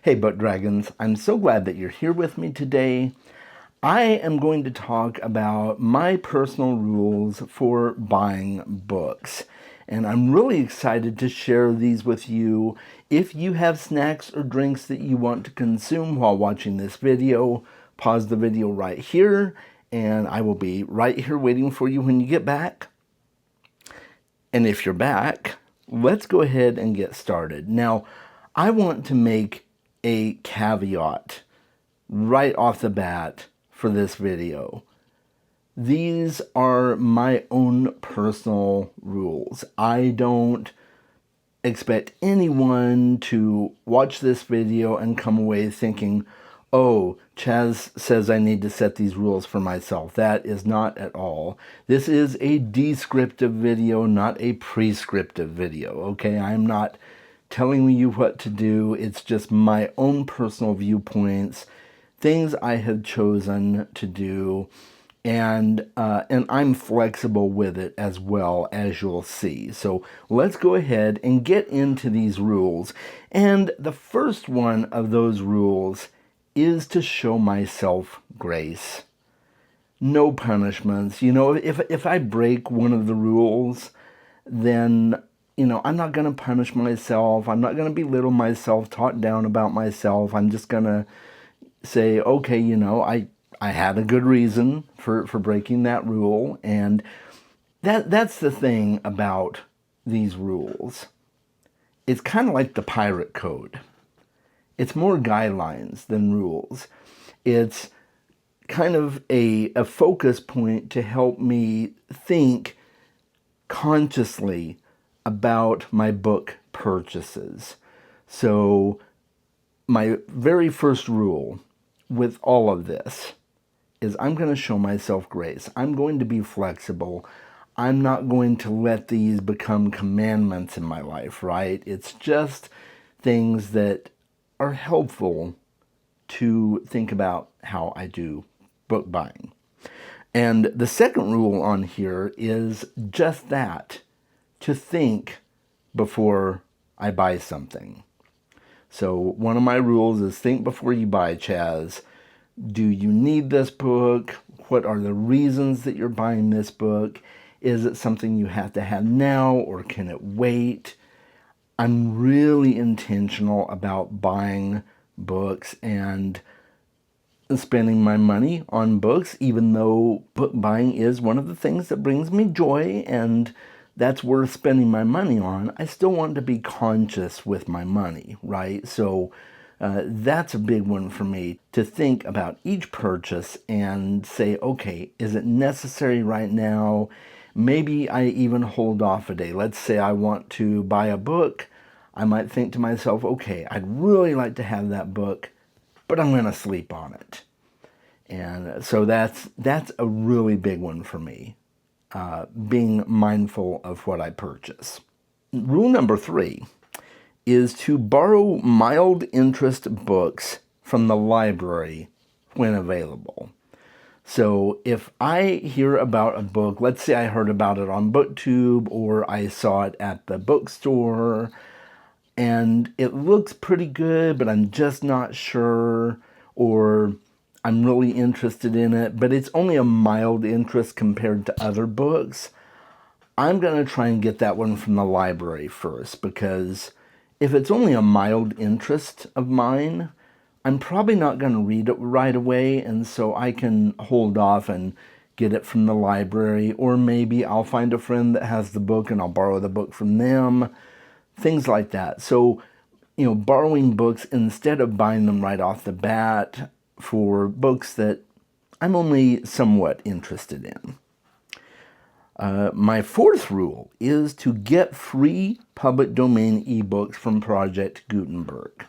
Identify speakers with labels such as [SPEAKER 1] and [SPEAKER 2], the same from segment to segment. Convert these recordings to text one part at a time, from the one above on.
[SPEAKER 1] Hey, Book Dragons, I'm so glad that you're here with me today. I am going to talk about my personal rules for buying books. And I'm really excited to share these with you. If you have snacks or drinks that you want to consume while watching this video, pause the video right here, and I will be right here waiting for you when you get back. And if you're back, let's go ahead and get started. Now, I want to make a caveat right off the bat for this video. These are my own personal rules. I don't expect anyone to watch this video and come away thinking, oh, Chaz says I need to set these rules for myself. That is not at all. This is a descriptive video, not a prescriptive video, okay? I'm not telling you what to do. It's just my own personal viewpoints, things I have chosen to do, and I'm flexible with it as well, as you'll see. So let's go ahead and get into these rules. And the first one of those rules is to show myself grace. No punishments. You know, if I break one of the rules, then I'm not going to punish myself. I'm not going to belittle myself, talk down about myself. I'm just going to say, okay, I had a good reason for breaking that rule. And that's the thing about these rules. It's kind of like the pirate code. It's more guidelines than rules. It's kind of a focus point to help me think consciously about my book purchases. So my very first rule with all of this is I'm going to show myself grace. I'm going to be flexible. I'm not going to let these become commandments in my life, right? It's just things that are helpful to think about how I do book buying. And the second rule on here is just that, to think before I buy something. So one of my rules is think before you buy, Chaz. Do you need this book? What are the reasons that you're buying this book? Is it something you have to have now, or can it wait? I'm really intentional about buying books and spending my money on books, even though book buying is one of the things that brings me joy and that's worth spending my money on. I still want to be conscious with my money, right? So that's a big one for me, to think about each purchase and say, okay, is it necessary right now? Maybe I even hold off a day. Let's say I want to buy a book. I might think to myself, okay, I'd really like to have that book, but I'm going to sleep on it. And so that's a really big one for me, being mindful of what I purchase. Rule number 3 is to borrow mild interest books from the library when available. So if I hear about a book, let's say I heard about it on BookTube or I saw it at the bookstore, and it looks pretty good, but I'm just not sure, or I'm really interested in it, but it's only a mild interest compared to other books, I'm going to try and get that one from the library first, because if it's only a mild interest of mine, I'm probably not going to read it right away, and so I can hold off and get it from the library, or maybe I'll find a friend that has the book and I'll borrow the book from them, things like that. So, borrowing books instead of buying them right off the bat for books that I'm only somewhat interested in. My fourth rule is to get free public domain ebooks from Project Gutenberg.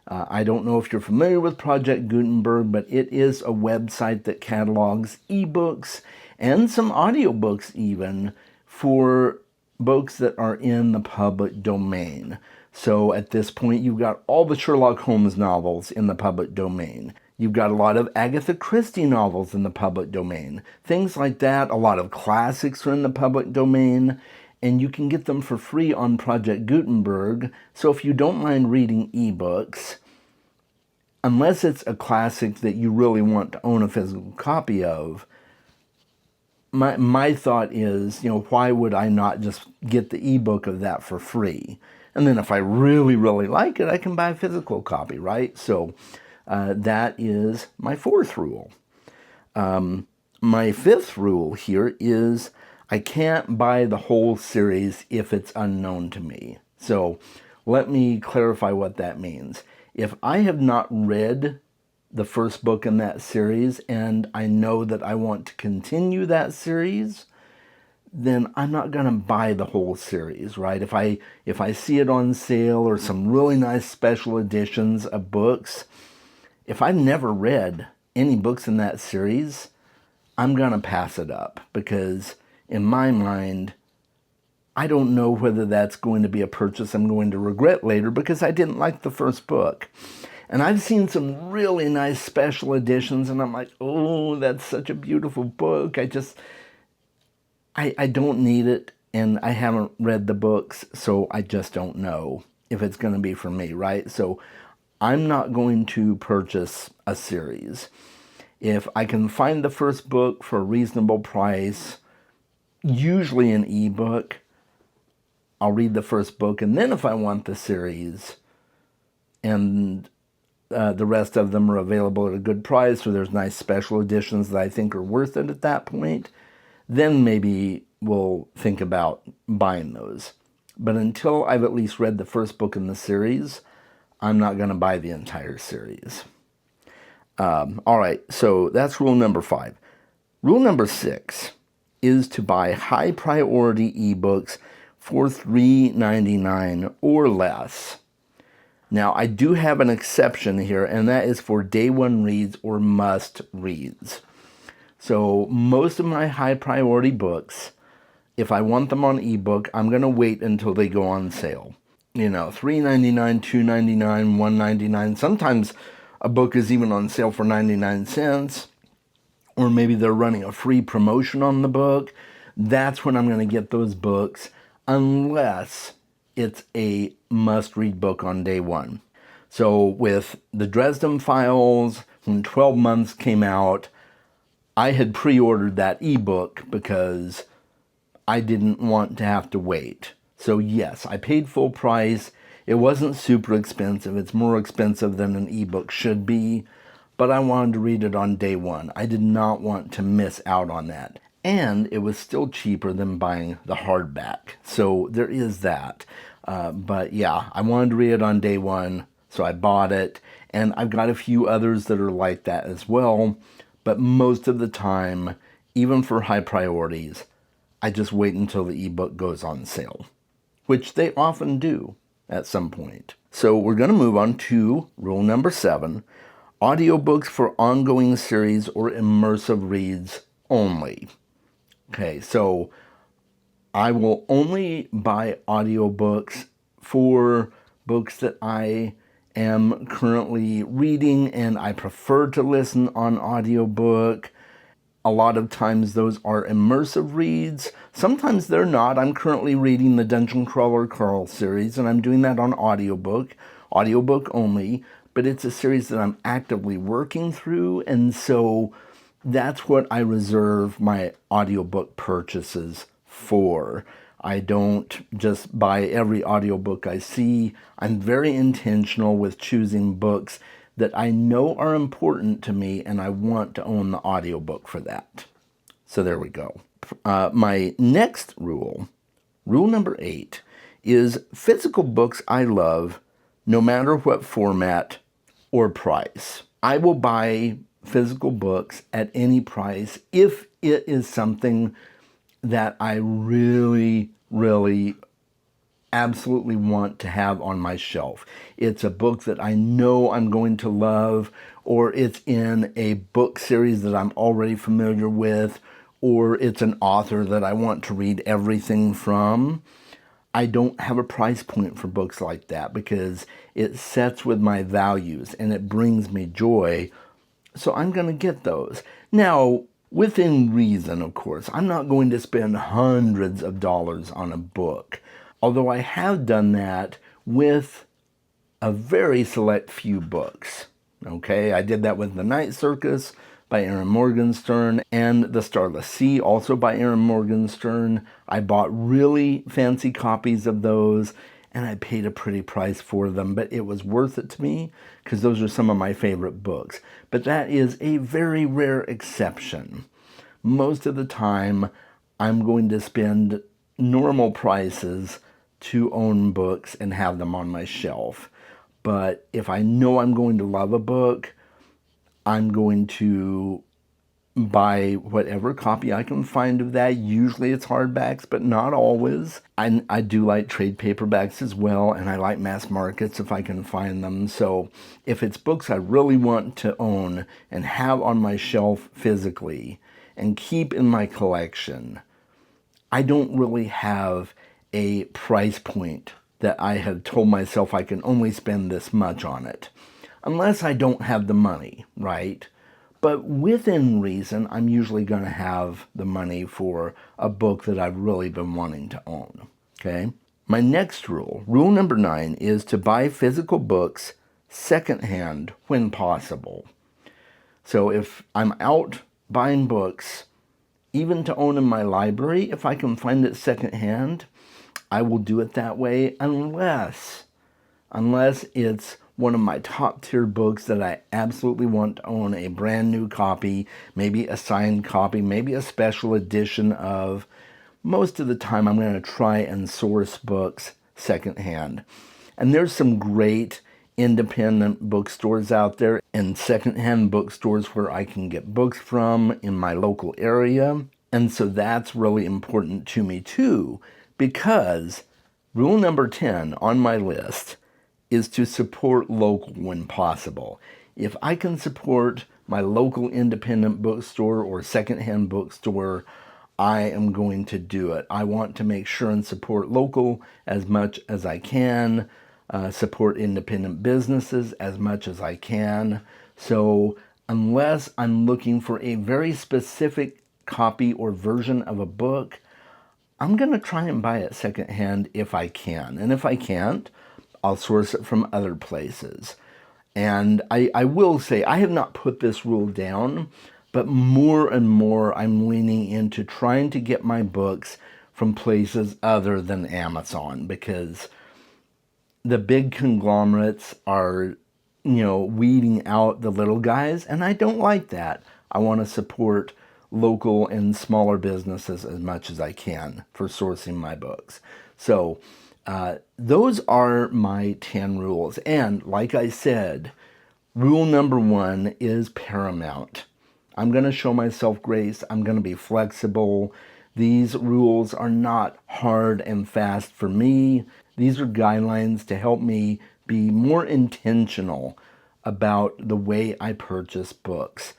[SPEAKER 1] I don't know if you're familiar with Project Gutenberg, but it is a website that catalogs ebooks and some audiobooks even for books that are in the public domain. So at this point, you've got all the Sherlock Holmes novels in the public domain. You've got a lot of Agatha Christie novels in the public domain. Things like that. A lot of classics are in the public domain. And you can get them for free on Project Gutenberg. So if you don't mind reading ebooks, unless it's a classic that you really want to own a physical copy of, my thought is, why would I not just get the ebook of that for free? And then if I really, really like it, I can buy a physical copy, right? So that is my fourth rule. My fifth rule here is I can't buy the whole series if it's unknown to me. So let me clarify what that means. If I have not read the first book in that series and I know that I want to continue that series, then I'm not going to buy the whole series, right? If I see it on sale or some really nice special editions of books, if I've never read any books in that series, I'm going to pass it up because in my mind, I don't know whether that's going to be a purchase I'm going to regret later because I didn't like the first book. And I've seen some really nice special editions and I'm like, oh, that's such a beautiful book. I don't need it and I haven't read the books, so I just don't know if it's going to be for me, right? So I'm not going to purchase a series. If I can find the first book for a reasonable price, usually an ebook, I'll read the first book, and then if I want the series and the rest of them are available at a good price or there's nice special editions that I think are worth it at that point, then maybe we'll think about buying those. But until I've at least read the first book in the series, I'm not going to buy the entire series. All right, so that's rule number 5. Rule number 6 is to buy high priority ebooks for $3.99 or less. Now, I do have an exception here, and that is for day one reads or must reads. So most of my high priority books, if I want them on ebook, I'm going to wait until they go on sale. $3.99, $2.99, $1.99. Sometimes a book is even on sale for 99 cents, or maybe they're running a free promotion on the book. That's when I'm going to get those books, unless it's a must-read book on day one. So with the Dresden Files, when 12 Months came out, I had pre-ordered that ebook because I didn't want to have to wait. So yes, I paid full price. It wasn't super expensive. It's more expensive than an ebook should be, but I wanted to read it on day one. I did not want to miss out on that. And it was still cheaper than buying the hardback. So there is that. But yeah, I wanted to read it on day one, so I bought it. And I've got a few others that are like that as well. But most of the time, even for high priorities, I just wait until the ebook goes on sale, which they often do at some point. So we're going to move on to rule number 7, audiobooks for ongoing series or immersive reads only. Okay, so I will only buy audiobooks for books that I am currently reading and I prefer to listen on audiobook. A lot of times those are immersive reads. Sometimes they're not. I'm currently reading the Dungeon Crawler Carl series and I'm doing that on audiobook only, but it's a series that I'm actively working through, and so that's what I reserve my audiobook purchases for. I don't just buy every audiobook I see. I'm very intentional with choosing books that I know are important to me and I want to own the audiobook for that. So there we go. My next rule, rule number 8, is physical books I love no matter what format or price. I will buy physical books at any price if it is something that I really, really absolutely want to have on my shelf. It's a book that I know I'm going to love, or it's in a book series that I'm already familiar with, or it's an author that I want to read everything from. I don't have a price point for books like that because it sets with my values and it brings me joy. So I'm going to get those. Now, within reason, of course, I'm not going to spend hundreds of dollars on a book. Although I have done that with a very select few books. Okay, I did that with The Night Circus by Aaron Morgenstern and The Starless Sea, also by Aaron Morgenstern. I bought really fancy copies of those and I paid a pretty price for them, but it was worth it to me because those are some of my favorite books. But that is a very rare exception. Most of the time, I'm going to spend normal prices to own books and have them on my shelf. But if I know I'm going to love a book, I'm going to buy whatever copy I can find of that. Usually it's hardbacks, but not always. I do like trade paperbacks as well, and I like mass markets if I can find them. So if it's books I really want to own and have on my shelf physically and keep in my collection, I don't really have a price point that I have told myself I can only spend this much on it. Unless I don't have the money, right? But within reason, I'm usually going to have the money for a book that I've really been wanting to own, okay? My next rule, rule number 9, is to buy physical books secondhand when possible. So if I'm out buying books, even to own in my library, if I can find it secondhand, I will do it that way unless it's one of my top tier books that I absolutely want to own a brand new copy, maybe a signed copy, maybe a special edition of. Most of the time I'm going to try and source books secondhand. And there's some great independent bookstores out there and secondhand bookstores where I can get books from in my local area. And so that's really important to me too, because rule number 10 on my list is to support local when possible. If I can support my local independent bookstore or secondhand bookstore, I am going to do it. I want to make sure and support local as much as I can, support independent businesses as much as I can. So unless I'm looking for a very specific copy or version of a book, I'm going to try and buy it secondhand if I can. And if I can't, I'll source it from other places. And I will say, I have not put this rule down, but more and more I'm leaning into trying to get my books from places other than Amazon, because the big conglomerates are, weeding out the little guys, and I don't like that. I want to support local and smaller businesses as much as I can for sourcing my books. So those are my 10 rules. And like I said, rule number 1 is paramount. I'm going to show myself grace. I'm going to be flexible. These rules are not hard and fast for me. These are guidelines to help me be more intentional about the way I purchase books.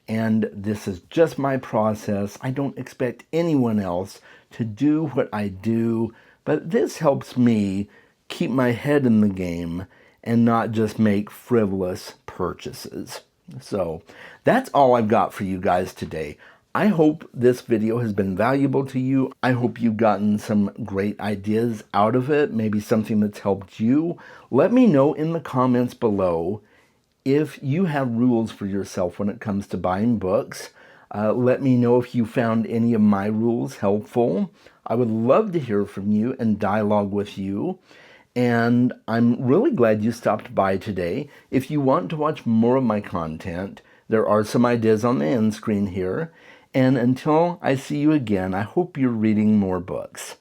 [SPEAKER 1] And this is just my process. I don't expect anyone else to do what I do, but this helps me keep my head in the game and not just make frivolous purchases. So that's all I've got for you guys today. I hope this video has been valuable to you. I hope you've gotten some great ideas out of it, maybe something that's helped you. Let me know in the comments below if you have rules for yourself when it comes to buying books. Let me know if you found any of my rules helpful. I would love to hear from you and dialogue with you. And I'm really glad you stopped by today. If you want to watch more of my content, there are some ideas on the end screen here. And until I see you again, I hope you're reading more books.